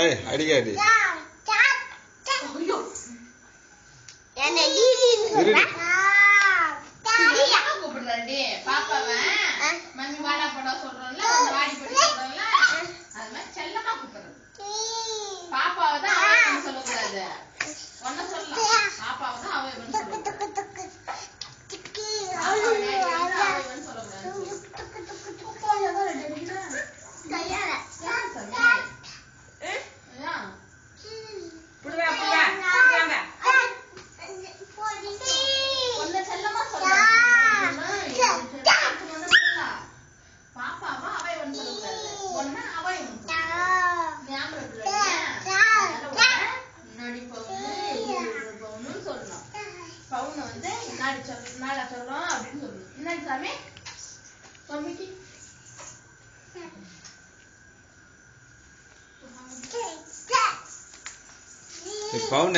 ஏய் அடிக்காடி. என்ன லீலின்னு கூப்பிடுறாடி பாப்பாவை மம்மி வாடா போடா சொல்றோம்ல வாடி போடி சொல்றோம்ல அது மாதிரி செல்லமா கூப்பிடுறது. பாப்பாவை தான் அவன் சொல்லக்கூடாது, ஒன்ன சொல்லலாம். பாப்பாவை தான் அவன் சொல்லக்கூடாது. பவுன் வந்து நாடி சொல்றோம் அப்படின்னு சொல்லணும். என்ன சாமி மம்மிக்கு பவுன்